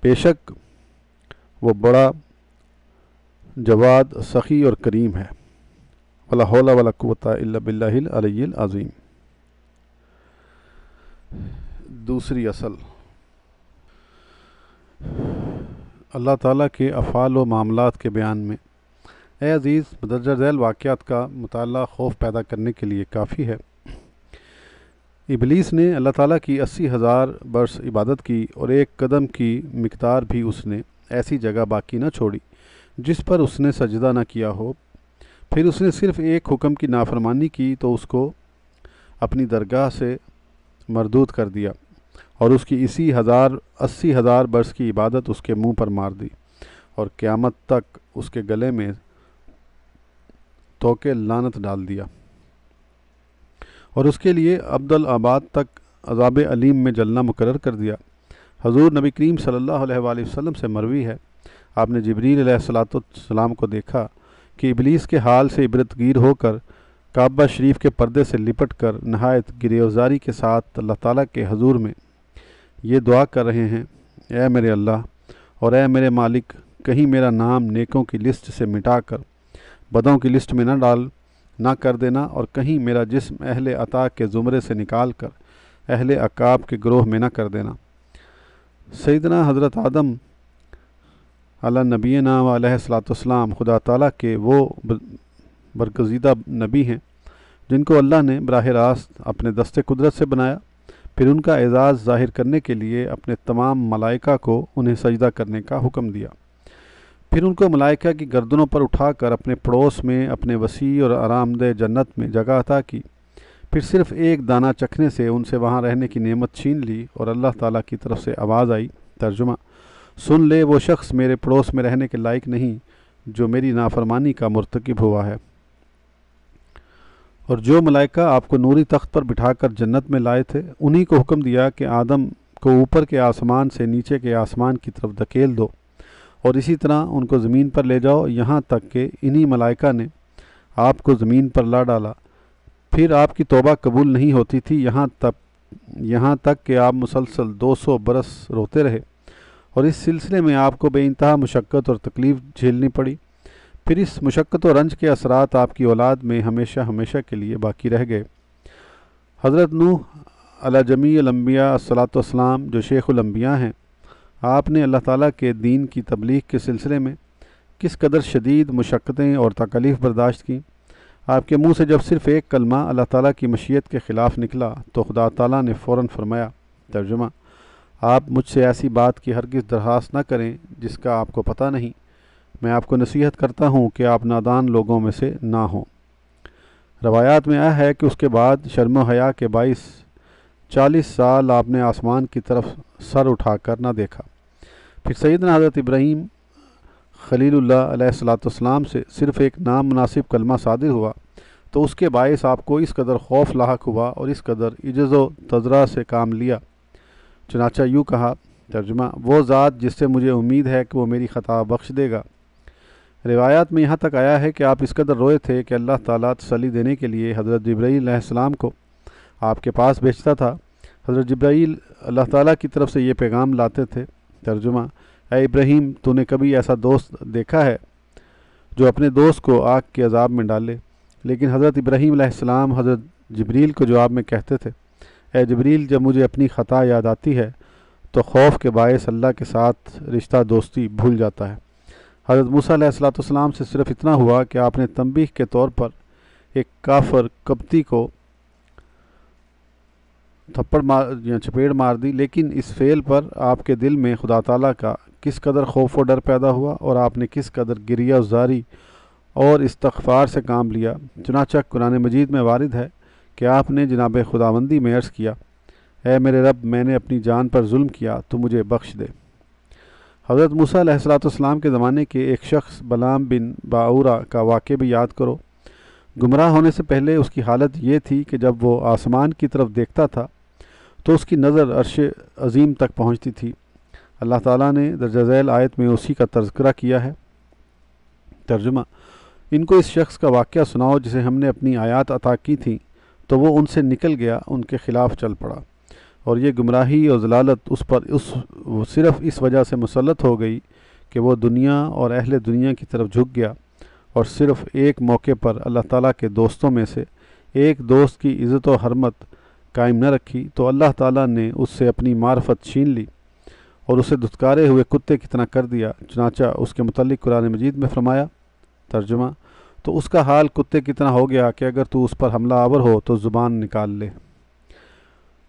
بے شک وہ بڑا جواد، سخی اور کریم ہے۔ ولا حول ولا قوۃ الا باللہ العلی العظیم۔ دوسری اصل، اللہ تعالیٰ کے افعال و معاملات کے بیان میں اے عزیز، مندرجہ ذیل واقعات کا مطالعہ خوف پیدا کرنے کے لیے کافی ہے۔ ابلیس نے اللہ تعالیٰ کی 80,000 برس عبادت کی اور ایک قدم کی مقدار بھی اس نے ایسی جگہ باقی نہ چھوڑی جس پر اس نے سجدہ نہ کیا ہو۔ پھر اس نے صرف ایک حکم کی نافرمانی کی تو اس کو اپنی درگاہ سے مردود کر دیا اور اس کی 80,000 برس کی عبادت اس کے منہ پر مار دی اور قیامت تک اس کے گلے میں توکے لعنت ڈال دیا اور اس کے لیے ابدالآباد تک عذاب علیم میں جلنا مقرر کر دیا۔ حضور نبی کریم صلی اللہ علیہ وآلہ وسلم سے مروی ہے، آپ نے جبریل علیہ السلام کو دیکھا کہ ابلیس کے حال سے عبرت گیر ہو کر کعبہ شریف کے پردے سے لپٹ کر نہایت گریزاری کے ساتھ اللہ تعالیٰ کے حضور میں یہ دعا کر رہے ہیں، اے میرے اللہ اور اے میرے مالک، کہیں میرا نام نیکوں کی لسٹ سے مٹا کر بدوں کی لسٹ میں نہ کر دینا، اور کہیں میرا جسم اہل عطا کے زمرے سے نکال کر اہل عقاب کے گروہ میں نہ کر دینا۔ سیدنا حضرت آدم علیہ نبینا و علیہ الصلاۃ والسلام خدا تعالیٰ کے وہ برگزیدہ نبی ہیں جن کو اللہ نے براہ راست اپنے دست قدرت سے بنایا، پھر ان کا اعزاز ظاہر کرنے کے لیے اپنے تمام ملائکہ کو انہیں سجدہ کرنے کا حکم دیا، پھر ان کو ملائکہ کی گردنوں پر اٹھا کر اپنے پڑوس میں اپنے وسیع اور آرام دہ جنت میں جگہ عطا کی، پھر صرف ایک دانہ چکھنے سے ان سے وہاں رہنے کی نعمت چھین لی اور اللہ تعالیٰ کی طرف سے آواز آئی، ترجمہ، سن لے وہ شخص میرے پڑوس میں رہنے کے لائق نہیں جو میری نافرمانی کا مرتکب ہوا ہے۔ اور جو ملائکہ آپ کو نوری تخت پر بٹھا کر جنت میں لائے تھے، انہی کو حکم دیا کہ آدم کو اوپر کے آسمان سے نیچے کے آسمان کی طرف دھکیل دو اور اسی طرح ان کو زمین پر لے جاؤ، یہاں تک کہ انہی ملائکہ نے آپ کو زمین پر لا ڈالا۔ پھر آپ کی توبہ قبول نہیں ہوتی تھی یہاں تک کہ آپ مسلسل 200 برس روتے رہے، اور اس سلسلے میں آپ کو بے انتہا مشقت اور تکلیف جھیلنی پڑی۔ پھر اس مشقت و رنج کے اثرات آپ کی اولاد میں ہمیشہ ہمیشہ کے لیے باقی رہ گئے۔ حضرت نوح علی جمیع الانبیاء الصلاۃ والسلام جو شیخ الانبیاء ہیں، آپ نے اللہ تعالیٰ کے دین کی تبلیغ کے سلسلے میں کس قدر شدید مشقتیں اور تکالیف برداشت کیں۔ آپ کے منہ سے جب صرف ایک کلمہ اللہ تعالیٰ کی مشیت کے خلاف نکلا تو خدا تعالیٰ نے فوراً فرمایا، ترجمہ: آپ مجھ سے ایسی بات کی ہرگز درخواست نہ کریں جس کا آپ کو پتہ نہیں۔ میں آپ کو نصیحت کرتا ہوں کہ آپ نادان لوگوں میں سے نہ ہوں۔ روایات میں آیا ہے کہ اس کے بعد شرم و حیا کے باعث 40 سال آپ نے آسمان کی طرف سر اٹھا کر نہ دیکھا۔ پھر سیدنا حضرت ابراہیم خلیل اللہ علیہ الصلوۃ والسلام سے صرف ایک نامناسب کلمہ صادر ہوا تو اس کے باعث آپ کو اس قدر خوف لاحق ہوا اور اس قدر عجز و تضرع سے کام لیا، چنانچہ یوں کہا، ترجمہ: وہ ذات جس سے مجھے امید ہے کہ وہ میری خطا بخش دے گا۔ روایات میں یہاں تک آیا ہے کہ آپ اس قدر روئے تھے کہ اللہ تعالیٰ تسلی دینے کے لیے حضرت جبرائیل علیہ السلام کو آپ کے پاس بھیجتا تھا۔ حضرت جبرائیل اللہ تعالیٰ کی طرف سے یہ پیغام لاتے تھے، ترجمہ: اے ابراہیم، تو نے کبھی ایسا دوست دیکھا ہے جو اپنے دوست کو آگ کے عذاب میں ڈالے؟ لیکن حضرت ابراہیم علیہ السلام حضرت جبریل کو جواب میں کہتے تھے، اے جبریل، جب مجھے اپنی خطا یاد آتی ہے تو خوف کے باعث اللہ کے ساتھ رشتہ دوستی بھول جاتا ہے۔ حضرت موسیٰ علیہ الصلوۃ والسلام سے صرف اتنا ہوا کہ آپ نے تنبیہ کے طور پر ایک کافر قبطی کو چپیڑ مار دی، لیکن اس فعل پر آپ کے دل میں خدا تعالیٰ کا کس قدر خوف و ڈر پیدا ہوا اور آپ نے کس قدر گریہ زاری اور استغفار سے کام لیا۔ چنانچہ قرآن مجید میں وارد ہے کہ آپ نے جناب خداوندی میں عرض کیا، اے میرے رب، میں نے اپنی جان پر ظلم کیا، تو مجھے بخش دے۔ حضرت موسیٰ علیہ الصلوۃ والسلام کے زمانے کے ایک شخص بلعام بن باعورہ کا واقعہ بھی یاد کرو۔ گمراہ ہونے سے پہلے اس کی حالت یہ تھی کہ جب وہ آسمان کی طرف دیکھتا تھا تو اس کی نظر عرش عظیم تک پہنچتی تھی۔ اللہ تعالیٰ نے درجہ ذیل آیت میں اسی کا تذکرہ کیا ہے، ترجمہ: ان کو اس شخص کا واقعہ سناؤ جسے ہم نے اپنی آیات عطا کی تھیں تو وہ ان سے نکل گیا، ان کے خلاف چل پڑا، اور یہ گمراہی اور ضلالت اس پر صرف اس وجہ سے مسلط ہو گئی کہ وہ دنیا اور اہل دنیا کی طرف جھک گیا، اور صرف ایک موقع پر اللہ تعالیٰ کے دوستوں میں سے ایک دوست کی عزت و حرمت قائم نہ رکھی تو اللہ تعالیٰ نے اس سے اپنی معرفت چھین لی اور اسے دھتکارے ہوئے کتے کی طرح کر دیا۔ چنانچہ اس کے متعلق قرآن مجید میں فرمایا، ترجمہ: تو اس کا حال کتے کی طرح ہو گیا کہ اگر تو اس پر حملہ آور ہو تو زبان نکال لے۔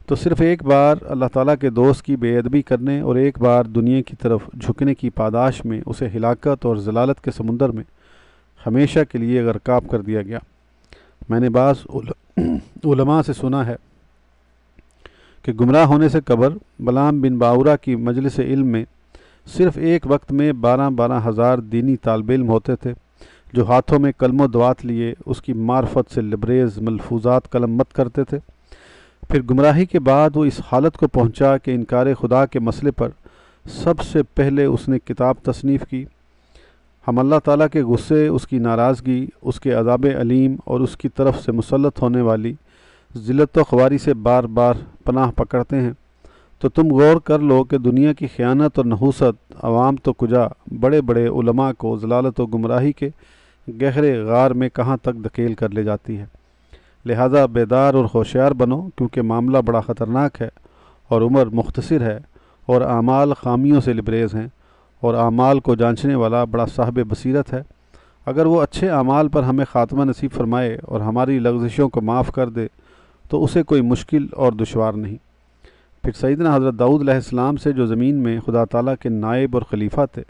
تو صرف ایک بار اللہ تعالیٰ کے دوست کی بے ادبی کرنے اور ایک بار دنیا کی طرف جھکنے کی پاداش میں اسے ہلاکت اور ضلالت کے سمندر میں ہمیشہ کے لیے غرقاب کر دیا گیا۔ میں نے بعض علماء سے سنا ہے کہ گمراہ ہونے سے قبل بلعام بن باعورہ کی مجلس علم میں صرف ایک وقت میں 12 ہزار دینی طالب علم ہوتے تھے جو ہاتھوں میں قلم و دوات لیے اس کی معرفت سے لبریز ملفوظات قلم مت کرتے تھے۔ پھر گمراہی کے بعد وہ اس حالت کو پہنچا کہ انکار خدا کے مسئلے پر سب سے پہلے اس نے کتاب تصنیف کی۔ ہم اللہ تعالیٰ کے غصے، اس کی ناراضگی، اس کے عذاب علیم اور اس کی طرف سے مسلط ہونے والی ذلت و خواری سے بار بار پناہ پکڑتے ہیں، تو تم غور کر لو کہ دنیا کی خیانت اور نحوست عوام تو کجا بڑے بڑے علماء کو ضلالت و گمراہی کے گہرے غار میں کہاں تک دھکیل کر لے جاتی ہے۔ لہذا بیدار اور ہوشیار بنو، کیونکہ معاملہ بڑا خطرناک ہے اور عمر مختصر ہے اور اعمال خامیوں سے لبریز ہیں، اور اعمال کو جانچنے والا بڑا صاحب بصیرت ہے۔ اگر وہ اچھے اعمال پر ہمیں خاتمہ نصیب فرمائے اور ہماری لغزشوں کو معاف کر دے تو اسے کوئی مشکل اور دشوار نہیں۔ پھر سیدنا حضرت داؤد علیہ السلام سے جو زمین میں خدا تعالیٰ کے نائب اور خلیفہ تھے،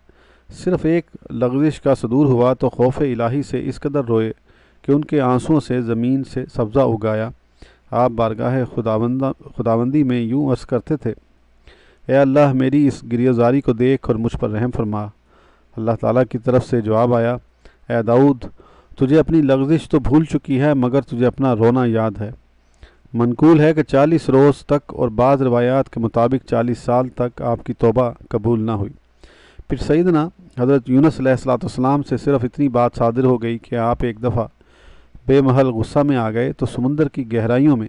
صرف ایک لغزش کا صدور ہوا تو خوف الہی سے اس قدر روئے کہ ان کے آنسوؤں سے زمین سے سبزہ اگایا۔ آپ بارگاہ خداوندی میں یوں عرض کرتے تھے، اے اللہ، میری اس گریہ زاری کو دیکھ اور مجھ پر رحم فرما۔ اللہ تعالیٰ کی طرف سے جواب آیا، اے داؤد، تجھے اپنی لغزش تو بھول چکی ہے مگر تجھے اپنا رونا یاد ہے۔ منقول ہے کہ 40 روز تک اور بعض روایات کے مطابق 40 سال تک آپ کی توبہ قبول نہ ہوئی۔ پھر سیدنا حضرت یونس علیہ السلام سے صرف اتنی بات صادر ہو گئی کہ آپ ایک دفعہ بے محل غصہ میں آ گئے تو سمندر کی گہرائیوں میں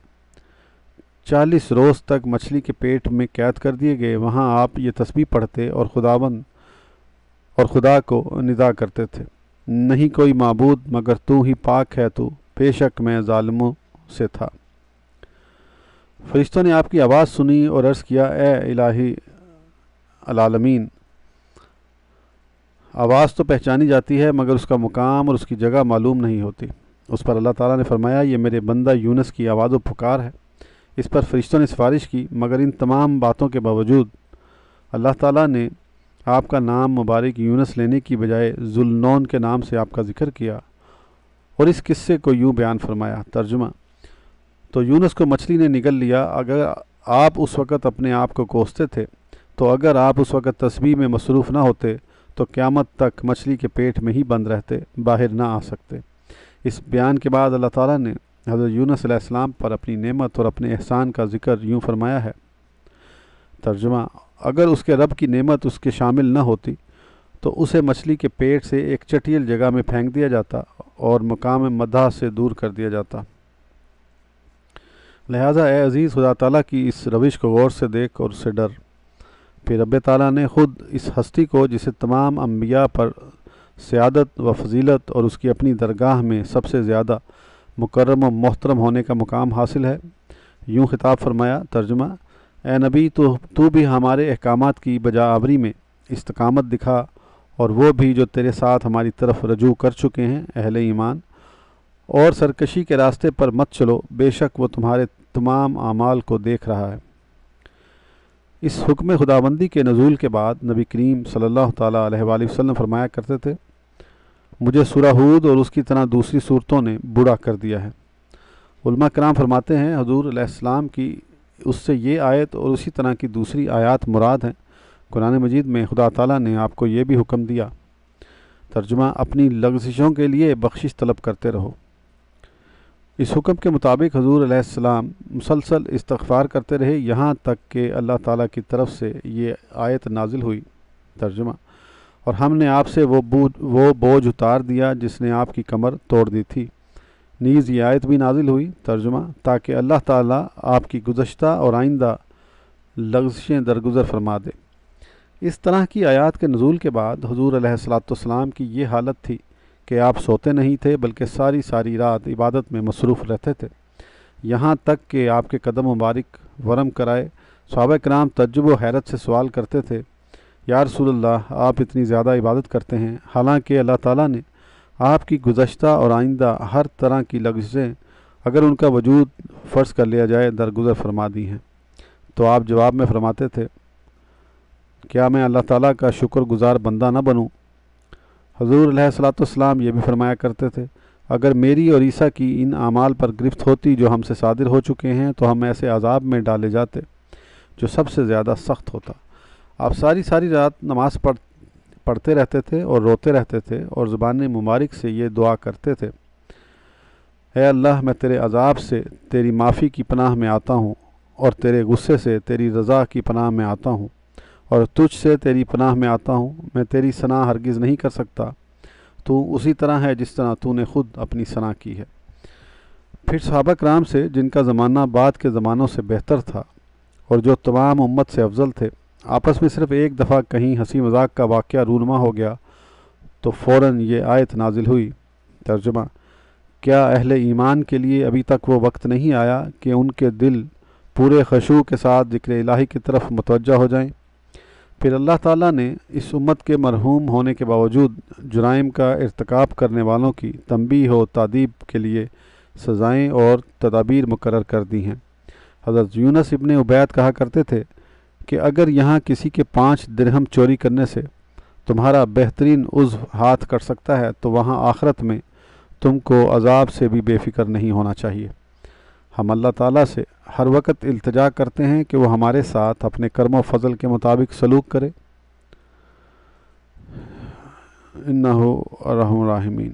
40 روز تک مچھلی کے پیٹ میں قید کر دیے گئے۔ وہاں آپ یہ تسبیح پڑھتے اور خدا کو ندا کرتے تھے، نہیں کوئی معبود مگر تو ہی پاک ہے تو، بے شک میں ظالموں سے تھا۔ فرشتوں نے آپ کی آواز سنی اور عرض کیا، اے الہی العالمین، آواز تو پہچانی جاتی ہے مگر اس کا مقام اور اس کی جگہ معلوم نہیں ہوتی۔ اس پر اللہ تعالیٰ نے فرمایا، یہ میرے بندہ یونس کی آواز و پکار ہے۔ اس پر فرشتوں نے سفارش کی، مگر ان تمام باتوں کے باوجود اللہ تعالیٰ نے آپ کا نام مبارک یونس لینے کی بجائے ذوالنون کے نام سے آپ کا ذکر کیا اور اس قصے کو یوں بیان فرمایا۔ ترجمہ: تو یونس کو مچھلی نے نگل لیا۔ اگر آپ اس وقت اپنے آپ کو کوستے تھے تو اگر آپ اس وقت تسبیح میں مصروف نہ ہوتے تو قیامت تک مچھلی کے پیٹ میں ہی بند رہتے، باہر نہ آ سکتے۔ اس بیان کے بعد اللہ تعالیٰ نے حضرت یونس علیہ السلام پر اپنی نعمت اور اپنے احسان کا ذکر یوں فرمایا ہے۔ ترجمہ: اگر اس کے رب کی نعمت اس کے شامل نہ ہوتی تو اسے مچھلی کے پیٹ سے ایک چٹیل جگہ میں پھینک دیا جاتا اور مقام مدح سے دور کر دیا جاتا۔ لہٰذا اے عزیز، خدا تعالیٰ کی اس روش کو غور سے دیکھ اور اس سے ڈر۔ پھر رب تعالیٰ نے خود اس ہستی کو جسے تمام انبیاء پر سیادت و فضیلت اور اس کی اپنی درگاہ میں سب سے زیادہ مکرم و محترم ہونے کا مقام حاصل ہے، یوں خطاب فرمایا۔ ترجمہ: اے نبی، تو بھی ہمارے احکامات کی بجا آوری میں استقامت دکھا، اور وہ بھی جو تیرے ساتھ ہماری طرف رجوع کر چکے ہیں اہل ایمان، اور سرکشی کے راستے پر مت چلو، بے شک وہ تمہارے تمام اعمال کو دیکھ رہا ہے۔ اس حکم خداوندی کے نزول کے بعد نبی کریم صلی اللہ تعالیٰ علیہ وآلہ وسلم فرمایا کرتے تھے، مجھے سورہ ہود اور اس کی طرح دوسری صورتوں نے بوڑھا کر دیا ہے۔ علماء کرام فرماتے ہیں، حضور علیہ السلام کی اس سے یہ آیت اور اسی طرح کی دوسری آیات مراد ہیں۔ قرآن مجید میں خدا تعالیٰ نے آپ کو یہ بھی حکم دیا۔ ترجمہ: اپنی لغزشوں کے لیے بخشش طلب کرتے رہو۔ اس حکم کے مطابق حضور علیہ السلام مسلسل استغفار کرتے رہے یہاں تک کہ اللہ تعالیٰ کی طرف سے یہ آیت نازل ہوئی۔ ترجمہ: اور ہم نے آپ سے وہ بوجھ اتار دیا جس نے آپ کی کمر توڑ دی تھی، نیز یہ آیت بھی نازل ہوئی۔ ترجمہ: تاکہ اللہ تعالیٰ آپ کی گزشتہ اور آئندہ لغزشیں درگزر فرما دے۔ اس طرح کی آیات کے نزول کے بعد حضور علیہ السلام کی یہ حالت تھی کہ آپ سوتے نہیں تھے بلکہ ساری رات عبادت میں مصروف رہتے تھے، یہاں تک کہ آپ کے قدم مبارک ورم کرائے صحابہ کرام تعجب و حیرت سے سوال کرتے تھے، یا رسول اللہ، آپ اتنی زیادہ عبادت کرتے ہیں، حالانکہ اللہ تعالیٰ نے آپ کی گزشتہ اور آئندہ ہر طرح کی لغزشیں اگر ان کا وجود فرض کر لیا جائے درگزر فرما دی ہیں۔ تو آپ جواب میں فرماتے تھے، کیا میں اللہ تعالیٰ کا شکر گزار بندہ نہ بنوں؟ حضور علیہ السلام یہ بھی فرمایا کرتے تھے، اگر میری اور عیسیٰ کی ان اعمال پر گرفت ہوتی جو ہم سے صادر ہو چکے ہیں تو ہم ایسے عذاب میں ڈالے جاتے جو سب سے زیادہ سخت ہوتا۔ آپ ساری رات نماز پڑھتے رہتے تھے اور روتے رہتے تھے اور زبان مبارک سے یہ دعا کرتے تھے، اے اللہ، میں تیرے عذاب سے تیری معافی کی پناہ میں آتا ہوں، اور تیرے غصے سے تیری رضا کی پناہ میں آتا ہوں، اور تجھ سے تیری پناہ میں آتا ہوں۔ میں تیری ثنا ہرگز نہیں کر سکتا، تو اسی طرح ہے جس طرح تو نے خود اپنی ثنا کی ہے۔ پھر صحابہ کرام سے، جن کا زمانہ بعد کے زمانوں سے بہتر تھا اور جو تمام امت سے افضل تھے، آپس میں صرف ایک دفعہ کہیں ہنسی مذاق کا واقعہ رونما ہو گیا تو فوراً یہ آیت نازل ہوئی۔ ترجمہ: کیا اہل ایمان کے لیے ابھی تک وہ وقت نہیں آیا کہ ان کے دل پورے خشوع کے ساتھ ذکر الہی کی طرف متوجہ ہو جائیں؟ پھر اللہ تعالیٰ نے اس امت کے مرحوم ہونے کے باوجود جرائم کا ارتکاب کرنے والوں کی تنبیہ و تادیب کے لیے سزائیں اور تدابیر مقرر کر دی ہیں۔ حضرت یونس ابن عبید کہا کرتے تھے کہ اگر یہاں کسی کے 5 درہم چوری کرنے سے تمہارا بہترین عضو ہاتھ کٹ سکتا ہے تو وہاں آخرت میں تم کو عذاب سے بھی بے فکر نہیں ہونا چاہیے۔ ہم اللہ تعالیٰ سے ہر وقت التجا کرتے ہیں کہ وہ ہمارے ساتھ اپنے کرم و فضل کے مطابق سلوک کرے، انہ ارحم الراحمین۔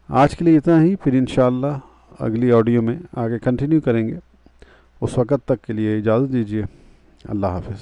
آج کے لیے اتنا ہی، پھر انشاءاللہ اگلی آڈیو میں آگے کنٹینیو کریں گے۔ اس وقت تک کے لیے اجازت دیجیے، اللہ حافظ۔